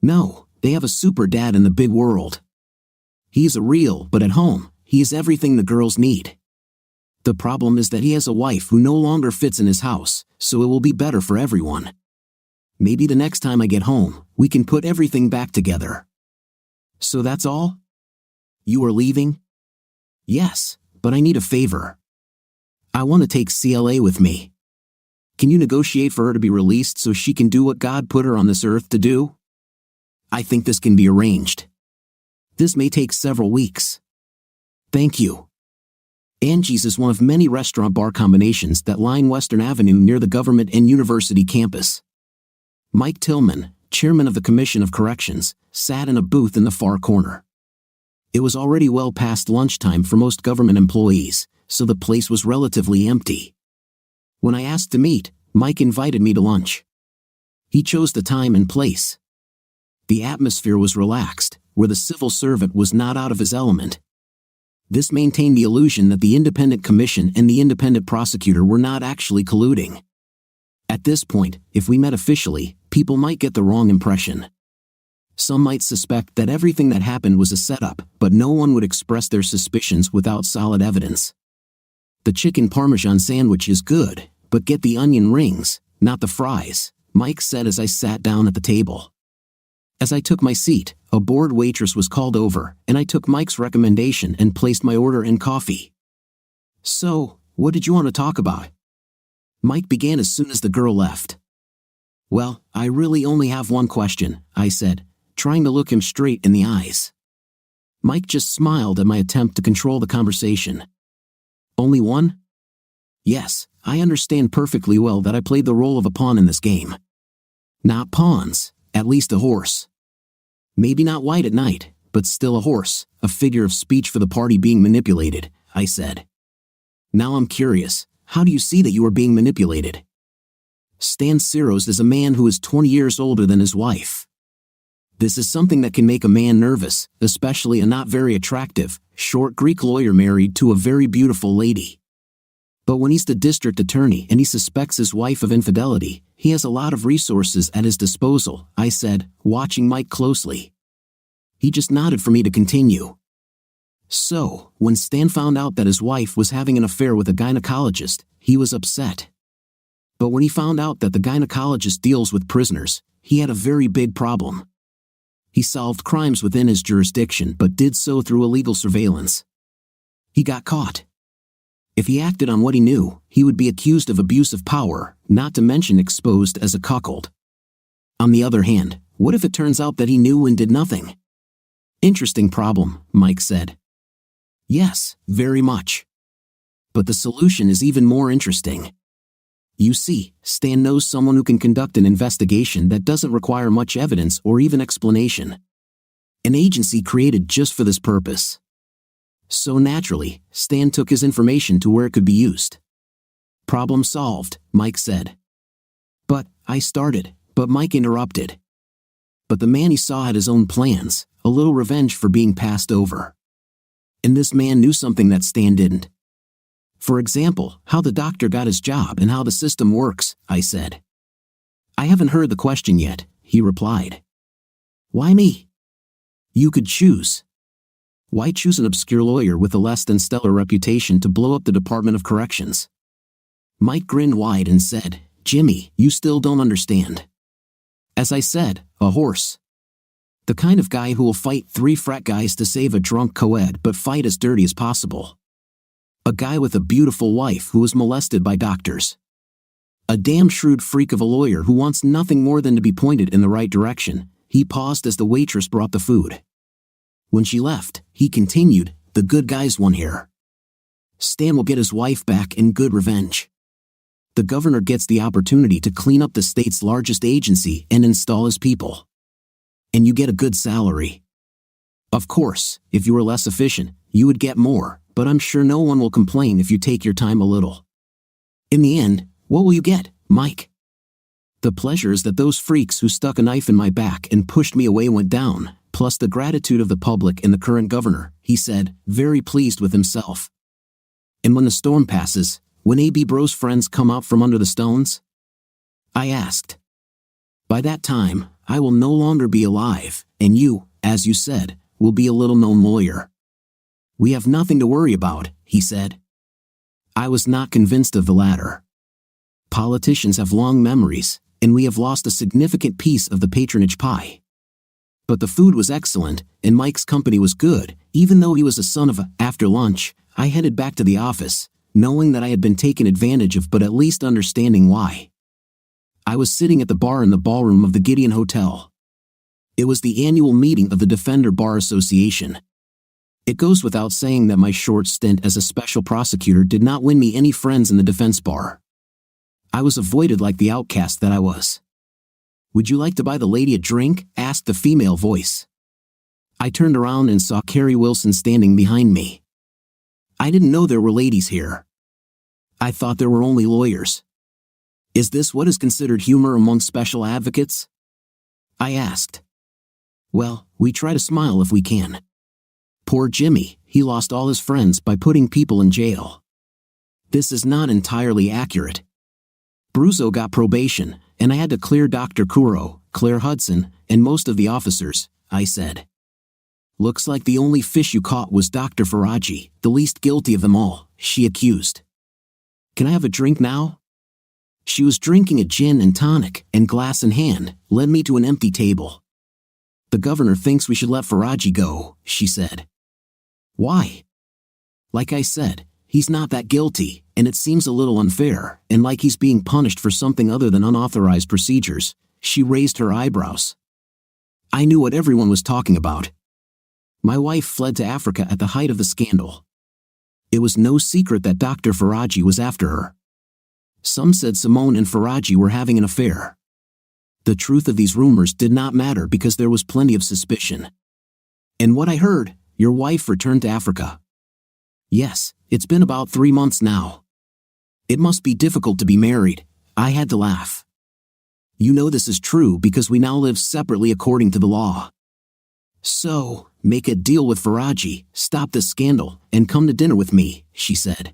B: "No, they have a super dad in the big world. He's a real, but at home, he is everything the girls need. The problem is that he has a wife who no longer fits in his house, so it will be better for everyone. Maybe the next time I get home, we can put everything back together." "So that's all? You are leaving?" "Yes, but I need a favor. I want to take CLA with me. Can you negotiate for her to be released so she can do what God put her on this earth to do?" "I think this can be arranged. This may take several weeks." "Thank you." Angie's is one of many restaurant-bar combinations that line Western Avenue near the government and university campus. Mike Tillman, chairman of the Commission of Corrections, sat in a booth in the far corner. It was already well past lunchtime for most government employees, so the place was relatively empty. When I asked to meet, Mike invited me to lunch. He chose the time and place. The atmosphere was relaxed, where the civil servant was not out of his element. This maintained the illusion that the independent commission and the independent prosecutor were not actually colluding. At this point, if we met officially, people might get the wrong impression. Some might suspect that everything that happened was a setup, but no one would express their suspicions without solid evidence. "The chicken parmesan sandwich is good, but get the onion rings, not the fries," Mike said as I sat down at the table. As I took my seat, a bored waitress was called over, and I took Mike's recommendation and placed my order in coffee. "So, what did you want to talk about?" Mike began as soon as the girl left. "Well, I really only have one question," I said, trying to look him straight in the eyes. Mike just smiled at my attempt to control the conversation. "Only one?" "Yes, I understand perfectly well that I played the role of a pawn in this game. Not pawns, at least a horse. Maybe not white at night, but still a horse, a figure of speech for the party being manipulated," I said. "Now I'm curious, how do you see that you are being manipulated?" Stan Siros is a man who is 20 years older than his wife. This is something that can make a man nervous, especially a not very attractive, short Greek lawyer married to a very beautiful lady. But when he's the district attorney and he suspects his wife of infidelity, he has a lot of resources at his disposal, I said, watching Mike closely. He just nodded for me to continue. So, when Stan found out that his wife was having an affair with a gynecologist, he was upset. But when he found out that the gynecologist deals with prisoners, he had a very big problem. He solved crimes within his jurisdiction but did so through illegal surveillance. He got caught. If he acted on what he knew, he would be accused of abuse of power, not to mention exposed as a cuckold. On the other hand, what if it turns out that he knew and did nothing? Interesting problem, Mike said. Yes, very much. But the solution is even more interesting. You see, Stan knows someone who can conduct an investigation that doesn't require much evidence or even explanation. An agency created just for this purpose. So naturally, Stan took his information to where it could be used. Problem solved, Mike said. But Mike interrupted. But the man he saw had his own plans, a little revenge for being passed over. And this man knew something that Stan didn't. For example, how the doctor got his job and how the system works, I said. I haven't heard the question yet, he replied. Why me? You could choose. Why choose an obscure lawyer with a less than stellar reputation to blow up the Department of Corrections? Mike grinned wide and said, Jimmy, you still don't understand. As I said, a horse. The kind of guy who will fight 3 frat guys to save a drunk co-ed but fight as dirty as possible. A guy with a beautiful wife who was molested by doctors. A damn shrewd freak of a lawyer who wants nothing more than to be pointed in the right direction. He paused as the waitress brought the food. When she left, he continued, the good guy's won here. Stan will get his wife back in good revenge. The governor gets the opportunity to clean up the state's largest agency and install his people. And you get a good salary. Of course, if you were less efficient, you would get more, but I'm sure no one will complain if you take your time a little. In the end, what will you get, Mike? The pleasures that those freaks who stuck a knife in my back and pushed me away went down, plus the gratitude of the public and the current governor, he said, very pleased with himself. And when the storm passes, when A.B. Bro's friends come out from under the stones? I asked. By that time, I will no longer be alive, and you, as you said, will be a little-known lawyer. We have nothing to worry about, he said. I was not convinced of the latter. Politicians have long memories, and we have lost a significant piece of the patronage pie. But the food was excellent, and Mike's company was good, even though he was a son of a. After lunch, I headed back to the office, knowing that I had been taken advantage of but at least understanding why. I was sitting at the bar in the ballroom of the Gideon Hotel. It was the annual meeting of the Defender Bar Association. It goes without saying that my short stint as a special prosecutor did not win me any friends in the defense bar. I was avoided like the outcast that I was. Would you like to buy the lady a drink? Asked the female voice. I turned around and saw Carrie Wilson standing behind me. I didn't know there were ladies here. I thought there were only lawyers. Is this what is considered humor among special advocates? I asked. Well, we try to smile if we can. Poor Jimmy, he lost all his friends by putting people in jail. This is not entirely accurate. Bruzo got probation, and I had to clear Dr. Kuro, Claire Hudson, and most of the officers, I said. Looks like the only fish you caught was Dr. Faraji, the least guilty of them all, she accused. Can I have a drink now? She was drinking a gin and tonic, and glass in hand, led me to an empty table. The governor thinks we should let Faraji go, she said. Why? Like I said, he's not that guilty, and it seems a little unfair, and like he's being punished for something other than unauthorized procedures. She raised her eyebrows. I knew what everyone was talking about. My wife fled to Africa at the height of the scandal. It was no secret that Dr. Faraji was after her. Some said Simone and Faraji were having an affair. The truth of these rumors did not matter because there was plenty of suspicion. And what I heard, your wife returned to Africa. Yes, it's been about 3 months now. It must be difficult to be married. I had to laugh. You know this is true because we now live separately according to the law. So, make a deal with Faraji, stop this scandal, and come to dinner with me, she said.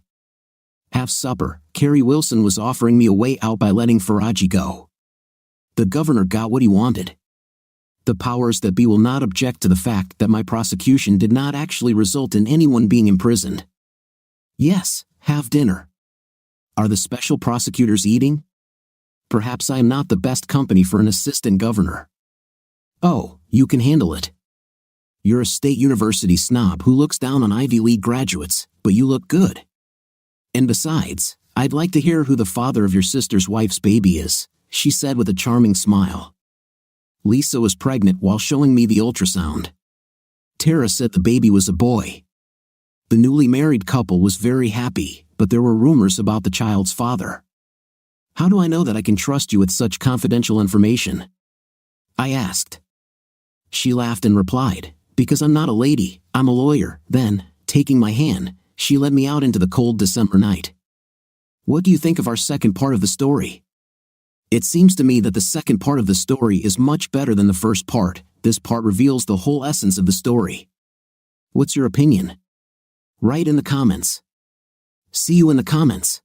B: Have supper. Carrie Wilson was offering me a way out by letting Faraji go. The governor got what he wanted. The powers that be will not object to the fact that my prosecution did not actually result in anyone being imprisoned. Yes, have dinner. Are the special prosecutors eating? Perhaps I am not the best company for an assistant governor. Oh, you can handle it. You're a state university snob who looks down on Ivy League graduates, but you look good. And besides, I'd like to hear who the father of your sister's wife's baby is, she said with a charming smile. Lisa was pregnant while showing me the ultrasound. Tara said the baby was a boy. The newly married couple was very happy, but there were rumors about the child's father. How do I know that I can trust you with such confidential information? I asked. She laughed and replied, because I'm not a lady, I'm a lawyer. Then, taking my hand, she led me out into the cold December night. What do you think of our second part of the story? It seems to me that the second part of the story is much better than the first part. This part reveals the whole essence of the story. What's your opinion? Write in the comments. See you in the comments.